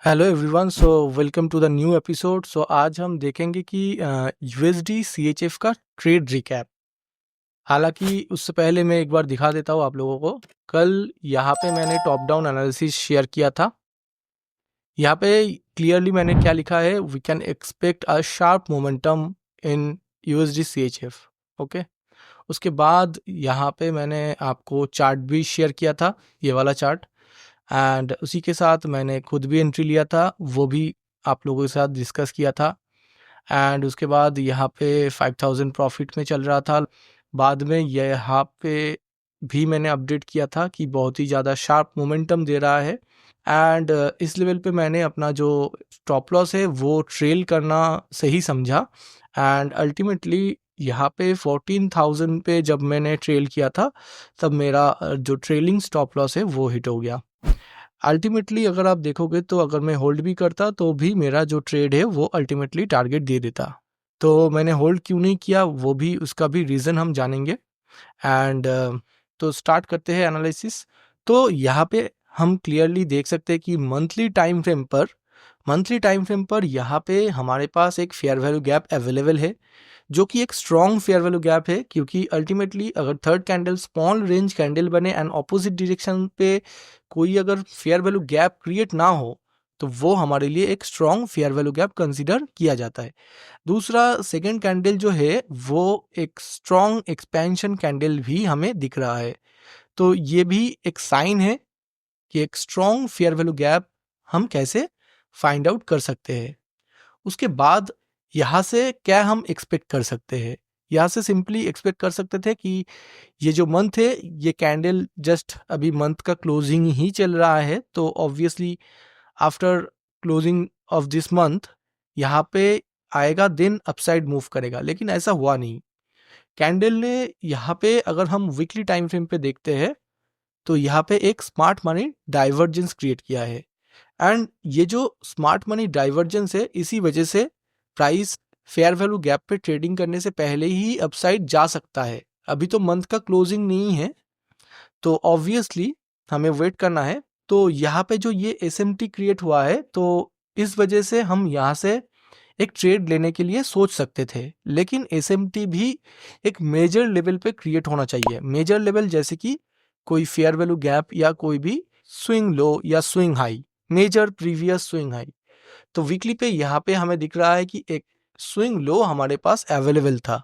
Hello everyone, so welcome to the new episode. So आज हम देखेंगे कि यूएसडी सीएचएफ का ट्रेड रिकैप। हालांकि उससे पहले मैं एक बार दिखा देता हूँ आप लोगों को। कल यहाँ पे मैंने टॉप डाउन एनालिसिस शेयर किया था। यहाँ पे क्लियरली मैंने क्या लिखा है, we can expect a sharp momentum in USD CHF. Okay, उसके बाद यहाँ पे मैंने आपको चार्ट भी शेयर किया था, ये वाला चार्ट। एंड उसी के साथ मैंने खुद भी एंट्री लिया था, वो भी आप लोगों के साथ डिस्कस किया था। एंड उसके बाद यहाँ पे 5000 प्रॉफिट में चल रहा था। बाद में यहाँ पे भी मैंने अपडेट किया था कि बहुत ही ज़्यादा शार्प मोमेंटम दे रहा है। एंड इस लेवल पे मैंने अपना जो स्टॉप लॉस है वो ट्रेल करना सही समझा। एंड अल्टीमेटली यहाँ पे 14,000 पे जब मैंने ट्रेल किया था, तब मेरा जो ट्रेलिंग स्टॉप लॉस है वो हिट हो गया। अल्टीमेटली अगर आप देखोगे तो अगर मैं होल्ड भी करता तो भी मेरा जो ट्रेड है वो अल्टीमेटली टारगेट दे देता। तो मैंने होल्ड क्यों नहीं किया, वो भी उसका भी रीज़न हम जानेंगे। एंड तो स्टार्ट करते हैं एनालिसिस। तो यहाँ पे हम क्लियरली देख सकते हैं कि मंथली टाइम फ्रेम पर यहाँ पे हमारे पास एक फेयर वैल्यू गैप अवेलेबल है, जो कि एक स्ट्रॉन्ग फेयर वैल्यू गैप है। क्योंकि अल्टीमेटली अगर third candle small range candle बने एंड ऑपोजिट डायरेक्शन पे कोई अगर फेयर वैल्यू गैप क्रिएट ना हो, तो वो हमारे लिए एक strong fair value gap consider किया जाता है। दूसरा, सेकेंड कैंडल जो है वो एक स्ट्रॉन्ग एक्सपेंशन कैंडल भी हमें दिख रहा है। तो ये भी एक साइन है कि एक स्ट्रॉन्ग फेयर वैल्यू गैप हम कैसे फाइंड आउट कर सकते हैं। उसके बाद यहाँ से क्या हम एक्सपेक्ट कर सकते हैं, यहाँ से सिंपली एक्सपेक्ट कर सकते थे कि ये जो मंथ है, ये कैंडल जस्ट अभी मंथ का क्लोजिंग ही चल रहा है, तो obviously after closing of this month यहाँ पे आएगा, दिन अपसाइड मूव करेगा। लेकिन ऐसा हुआ नहीं। कैंडल ने यहाँ पे अगर हम वीकली टाइम फ्रेम पे देखते हैं तो यहाँ पे एक स्मार्ट मनी डाइवर्जेंस क्रिएट किया है। एंड ये जो स्मार्ट मनी डाइवर्जेंस है, इसी वजह से प्राइस फेयर वैल्यू गैप पे ट्रेडिंग करने से पहले ही अपसाइड जा सकता है। अभी तो मंथ का क्लोजिंग नहीं है, तो ऑब्वियसली हमें वेट करना है। तो यहाँ पे जो ये एसएमटी क्रिएट हुआ है, तो इस वजह से हम यहाँ से एक ट्रेड लेने के लिए सोच सकते थे। लेकिन एसएमटी भी एक मेजर लेवल पे क्रिएट होना चाहिए। मेजर लेवल जैसे कि कोई फेयर वैल्यू गैप या कोई भी स्विंग लो या swing high, major previous swing high. तो वीकली पे यहाँ पे हमें दिख रहा है कि एक स्विंग लो हमारे पास अवेलेबल था।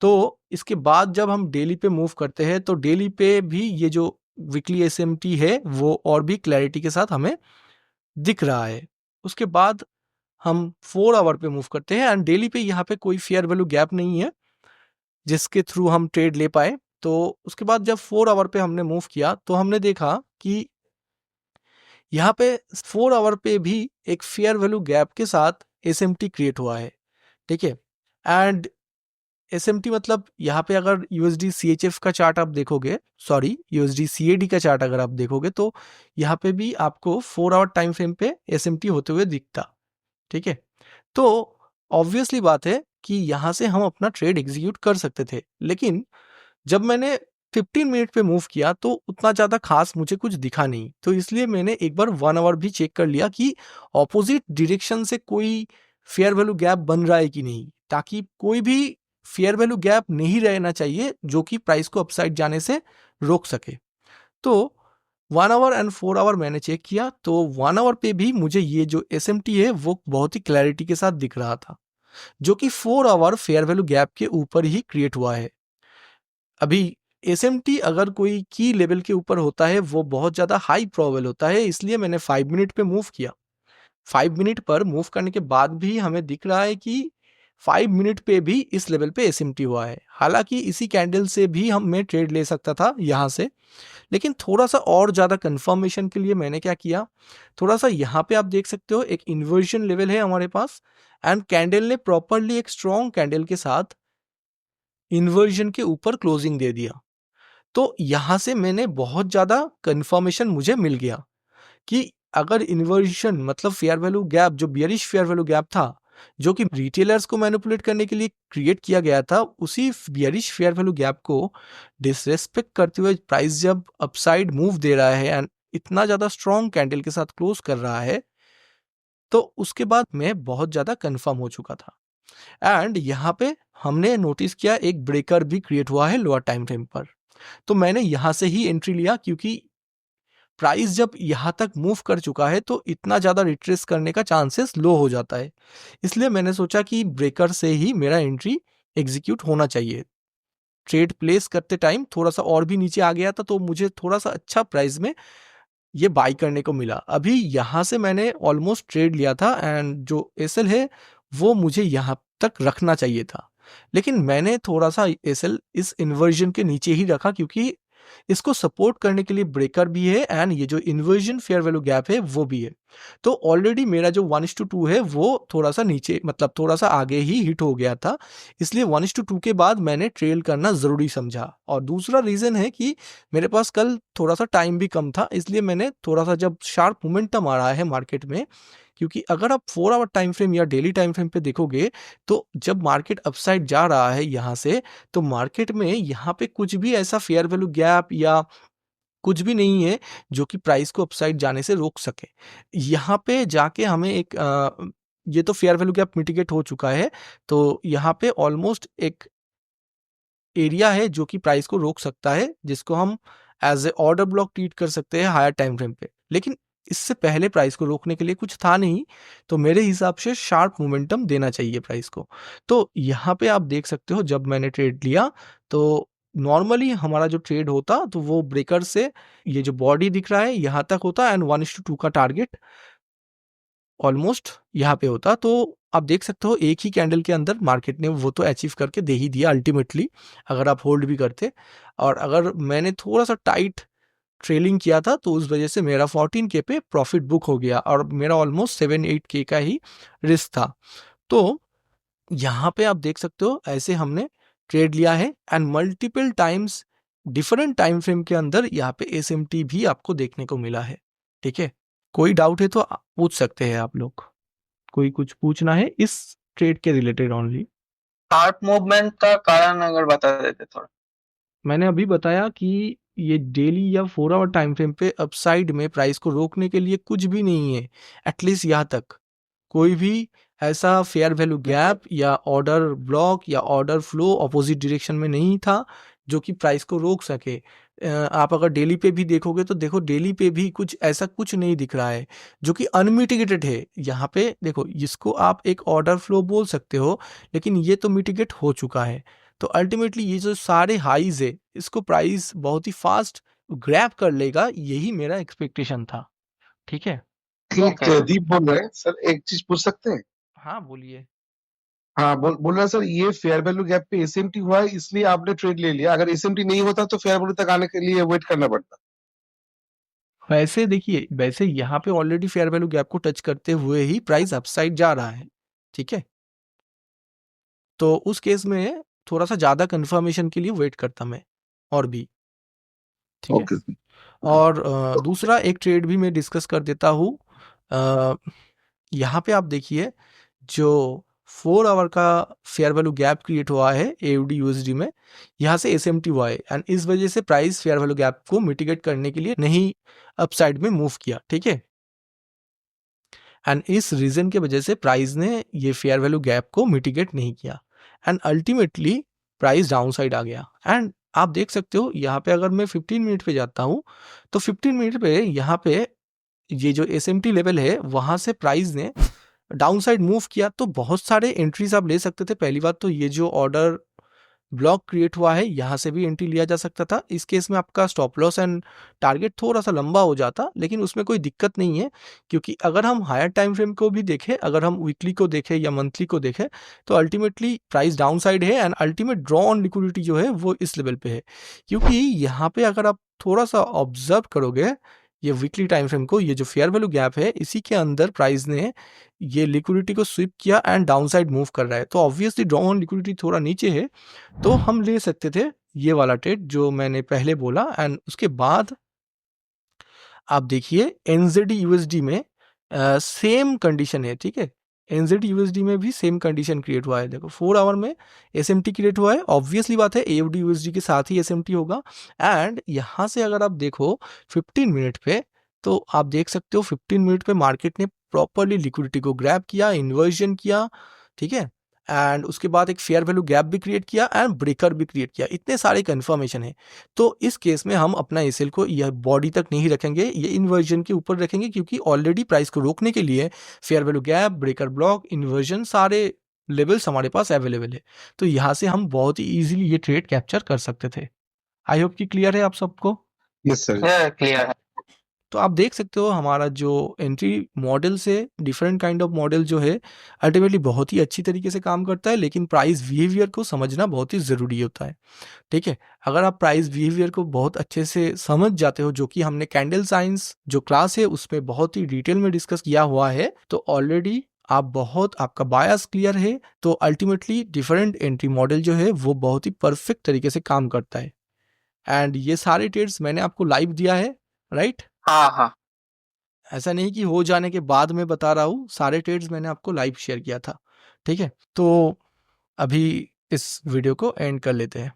तो इसके बाद जब हम डेली पे मूव करते हैं, तो डेली पे भी ये जो वीकली एसएमटी है वो और भी क्लैरिटी के साथ हमें दिख रहा है। उसके बाद हम 4 आवर पे मूव करते हैं एंड डेली पे यहाँ पे कोई फेयर वैल्यू गैप नहीं है जिसके थ्रू हम ट्रेड ले पाए। तो उसके बाद जब 4 आवर पे हमने मूव किया, तो हमने देखा कि यहाँ पे 4 आवर पे भी एक फेयर वैल्यू गैप के साथ एसएमटी क्रिएट हुआ है। ठीक है, एंड एसएमटी मतलब यहाँ पे अगर यूएसडी सीएचएफ का चार्ट आप देखोगे, सॉरी यूएसडी सीएडी का चार्ट अगर आप देखोगे, तो यहाँ पे भी आपको 4 आवर टाइम फ्रेम पे एसएमटी होते हुए दिखता। ठीक है, तो ऑब्वियसली बात है कि यहाँ से हम अपना ट्रेड एग्जीक्यूट कर सकते थे। लेकिन जब मैंने 15 मिनट पे मूव किया तो उतना ज़्यादा खास मुझे कुछ दिखा नहीं। तो इसलिए मैंने एक बार 1 आवर भी चेक कर लिया कि ऑपोजिट डायरेक्शन से कोई फेयर वैल्यू गैप बन रहा है कि नहीं, ताकि कोई भी फेयर वैल्यू गैप नहीं रहना चाहिए जो कि प्राइस को अपसाइड जाने से रोक सके। तो 1 आवर एंड 4 आवर मैंने चेक किया, तो 1 आवर पे भी मुझे ये जो एसएमटी है वो बहुत ही क्लैरिटी के साथ दिख रहा था, जो कि 4 आवर फेयर वैल्यू गैप के ऊपर ही क्रिएट हुआ है। अभी एसएमटी अगर कोई की लेवल के ऊपर होता है, वो बहुत ज़्यादा हाई प्रोबेबल होता है, इसलिए मैंने 5 मिनट पे मूव किया। 5 मिनट पर मूव करने के बाद भी हमें दिख रहा है कि 5 मिनट पे भी इस लेवल पे एसएमटी हुआ है। हालांकि इसी कैंडल से भी मैं ट्रेड ले सकता था यहाँ से, लेकिन थोड़ा सा और ज़्यादा कंफर्मेशन के लिए मैंने क्या किया, थोड़ा सा यहाँ पे आप देख सकते हो एक इन्वर्जन लेवल है हमारे पास, एंड कैंडल ने प्रॉपरली एक स्ट्रॉन्ग कैंडल के साथ इन्वर्जन के ऊपर क्लोजिंग दे दिया। तो यहाँ से मैंने बहुत ज़्यादा कंफर्मेशन मुझे मिल गया कि अगर इन्वर्जन मतलब फेयर वैल्यू गैप, जो बियरिश फेयर वैल्यू गैप था, जो कि रिटेलर्स को मैनिपुलेट करने के लिए क्रिएट किया गया था, उसी बियरिश फेयर वैल्यू गैप को डिसरेस्पेक्ट करते हुए प्राइस जब अपसाइड मूव दे रहा है एंड इतना ज़्यादा स्ट्रॉन्ग कैंडल के साथ क्लोज कर रहा है, तो उसके बाद मैं बहुत ज़्यादा कन्फर्म हो चुका था एंड यहाँ पे हमने नोटिस किया एक ब्रेकर भी क्रिएट हुआ है लोअर टाइम फ्रेम पर। तो मैंने यहाँ से ही एंट्री लिया क्योंकि प्राइस जब यहाँ तक मूव कर चुका है तो इतना ज़्यादा रिट्रेस करने का चांसेस लो हो जाता है। इसलिए मैंने सोचा कि ब्रेकर से ही मेरा एंट्री एग्जीक्यूट होना चाहिए। ट्रेड प्लेस करते टाइम थोड़ा-सा और भी नीचे आ गया था तो मुझे थोड़ा-सा अच्छा प्राइस में ये बाय करने को मिला। अभी यहाँ से मैंने ऑलमोस्ट ट्रेड लिया था एंड जो एसएल है वो मुझे यहाँ तक रखना चाहिए था। लेकिन मैंने थोड़ा-सा एसएल इस इन्वर्जन के नीचे ही रखा क्योंकि इसको सपोर्ट करने के लिए ब्रेकर भी है एंड ये जो इन्वर्जन फेयर वैल्यू गैप है वो भी है। तो ऑलरेडी मेरा जो 1:2 है वो थोड़ा-सा नीचे मतलब थोड़ा-सा आगे ही हिट हो गया था। इसलिए 1:2 के बाद मैंने ट्रेल करना ज़रूरी समझा। और दूसरा रीज़न है कि मेरे पास कल थोड़ा-सा टाइम भी कम था, इसलिए मैंने थोड़ा-सा जब शार्प मोमेंटम आ रहा है मार्केट में, क्योंकि अगर आप 4 आवर टाइम फ्रेम या डेली टाइम फ्रेम पे देखोगे, तो जब मार्केट अपसाइड जा रहा है यहाँ से, तो मार्केट में यहाँ पे कुछ भी ऐसा फेयर वैल्यू गैप या कुछ भी नहीं है, जो कि प्राइस को अपसाइड जाने से रोक सके। यहाँ पे जाके हमें एक ये तो फेयर वैल्यू गैप मिटिगेट हो चुका है, तो यहाँ पे ऑलमोस्ट एक एरिया है जो कि प्राइस को रोक सकता है, जिसको हम as a order block treat कर सकते हैं हायर टाइम फ्रेम पे। लेकिन इससे पहले प्राइस को रोकने के लिए कुछ था नहीं, तो मेरे हिसाब से शार्प मोमेंटम देना चाहिए प्राइस को। तो यहाँ पे आप देख सकते हो जब मैंने ट्रेड लिया तो नॉर्मली हमारा जो ट्रेड होता तो वो ब्रेकर से ये जो बॉडी दिख रहा है यहाँ तक होता एंड 1:2 का टारगेट ऑलमोस्ट यहाँ पे होता। तो आप देख सकते हो एक ही कैंडल के अंदर मार्केट ने वो तो अचीव करके दे ही दिया अल्टीमेटली, अगर आप होल्ड भी करते। और अगर मैंने थोड़ा-सा टाइट ट्रेलिंग किया था तो उस वजह से मेरा 14K पे प्रॉफिट बुक हो गया और मेरा ऑलमोस्ट 7-8K का ही रिस्क था। तो यहाँ पे आप देख सकते हो ऐसे हमने ट्रेड लिया है and multiple times different time frame के अंदर यहाँ पे एसएमटी भी आपको देखने को मिला है। ठीक है? कोई डाउट है तो पूछ सकते हैं आप लोग। कोई कुछ पूछना है इस ट्रेड के रिलेटेड ओनली? शार्प मूवमेंट का कारण अगर बता देते थोड़ा। मैंने अभी बताया कि ये डेली या 4 आवर टाइम फ्रेम पे अपसाइड में प्राइस को रोकने के लिए कुछ भी नहीं है, एटलीस्ट यहाँ तक। कोई भी ऐसा फेयर वैल्यू गैप या ऑर्डर ब्लॉक या ऑर्डर फ्लो अपोजिट डायरेक्शन में नहीं था जो कि प्राइस को रोक सके। आप अगर डेली पे भी देखोगे तो देखो डेली पे भी कुछ ऐसा कुछ नहीं दिख रहा है जो कि अनमिटिगेटेड है। यहाँ पे देखो इसको आप एक ऑर्डर फ्लो बोल सकते हो, लेकिन ये तो मिटिगेट हो चुका है। तो अल्टीमेटली ये जो सारे हाईज है इसको प्राइस बहुत ही फास्ट ग्रैब कर लेगा, यही मेरा एक्सपेक्टेशन था। ठीक है? ठीक है। प्रदीप बोल रहे हैं सर, एक चीज पूछ सकते हैं? हाँ बोलिए। हाँ, बोल रहा सर, ये फेयर वैल्यू गैप पे एसएमटी हुआ है इसलिए आपने ट्रेड ले लिया, अगर एसएमटी नहीं होता तो फेयर वैल्यू तक आने के लिए वेट करना पड़ता। वैसे देखिए, वैसे यहाँ पे ऑलरेडी फेयर वैल्यू गैप को टच करते हुए ही प्राइस अपसाइड जा रहा है। ठीक है? तो उस केस में थोड़ा सा ज्यादा कंफर्मेशन के लिए वेट करता मैं और भी। ठीक है? ओके। और दूसरा एक ट्रेड भी मैं डिस्कस कर देता हूँ। यहाँ पे आप देखिए जो 4 आवर का फेयर वैल्यू गैप क्रिएट हुआ है AUD USD में, यहाँ से SMT हुआ है एंड इस वजह से प्राइस फेयर वैल्यू गैप को मिटिगेट करने के लिए नहीं अपसाइड में मूव किया। ठीक है? एंड इस रीजन के वजह से प्राइस ने ये फेयर वैल्यू गैप को मिटिगेट नहीं किया and ultimately price down side आ गया। एंड आप देख सकते हो यहाँ पे अगर मैं 15 मिनट पे जाता हूँ तो 15 मिनट पे यहाँ पे ये जो SMT लेवल है वहां से प्राइस ने डाउन साइड मूव किया। तो बहुत सारे एंट्रीज आप ले सकते थे। पहली बात तो ये जो ऑर्डर ब्लॉक क्रिएट हुआ है यहाँ से भी एंट्री लिया जा सकता था। इस केस में आपका स्टॉप लॉस एंड टारगेट थोड़ा सा लंबा हो जाता, लेकिन उसमें कोई दिक्कत नहीं है क्योंकि अगर हम हायर टाइम फ्रेम को भी देखें, अगर हम वीकली को देखें या मंथली को देखें, तो अल्टीमेटली प्राइस डाउन साइड है and ultimate draw on liquidity जो है वो इस लेवल पे है। क्योंकि यहाँ पे अगर आप थोड़ा सा ऑब्जर्व करोगे ये वीकली टाइम फ्रेम को, ये जो फेयर वैल्यू गैप है इसी के अंदर प्राइस ने ये लिक्विडिटी को स्विप किया एंड डाउन साइड मूव कर रहा है। तो ऑब्वियसली ड्रॉ ऑन लिक्विडिटी थोड़ा नीचे है, तो हम ले सकते थे ये वाला ट्रेड जो मैंने पहले बोला। एंड उसके बाद आप देखिए NZD USD में सेम कंडीशन है। ठीक है? NZD USD में भी सेम कंडीशन क्रिएट हुआ है। देखो 4 आवर में SMT क्रिएट हुआ है, ऑब्वियसली बात है AUD USD के साथ ही SMT होगा। एंड यहाँ से अगर आप देखो 15 मिनट पे, तो आप देख सकते हो 15 मिनट में मार्केट ने प्रॉपरली लिक्विडिटी को ग्रैब किया, इन्वर्जन किया, ठीक है, एंड उसके बाद एक फेयर वैल्यू गैप भी क्रिएट किया एंड ब्रेकर भी क्रिएट किया। इतने सारे कन्फर्मेशन है। तो इस केस में हम अपना एसएल को यह बॉडी तक नहीं रखेंगे, ये इन्वर्जन के ऊपर रखेंगे, क्योंकि ऑलरेडी प्राइस को रोकने के लिए fair value gap, breaker block, inversion सारे लेवल्स हमारे पास अवेलेबल है। तो यहाँ से हम बहुत ही ईजिली ये ट्रेड कैप्चर कर सकते थे। आई होप कि क्लियर है आप सबको। Yes sir. क्लियर है। तो आप देख सकते हो हमारा जो एंट्री मॉडल से डिफरेंट काइंड ऑफ मॉडल जो है अल्टीमेटली बहुत ही अच्छी तरीके से काम करता है, लेकिन प्राइस बिहेवियर को समझना बहुत ही ज़रूरी होता है, ठीक है। अगर आप प्राइस बिहेवियर को बहुत अच्छे से समझ जाते हो, जो कि हमने कैंडल साइंस जो क्लास है उसमें बहुत ही डिटेल में डिस्कस किया हुआ है, तो ऑलरेडी आपका बायस क्लियर है। तो अल्टीमेटली डिफरेंट एंट्री मॉडल जो है वो बहुत ही परफेक्ट तरीके से काम करता है। एंड ये सारे ट्रेड्स मैंने आपको लाइव दिया है, राइट? हाँ। ऐसा नहीं कि हो जाने के बाद मैं बता रहा हूँ, सारे ट्रेड्स मैंने आपको लाइव शेयर किया था, ठीक है। तो अभी इस वीडियो को एंड कर लेते हैं।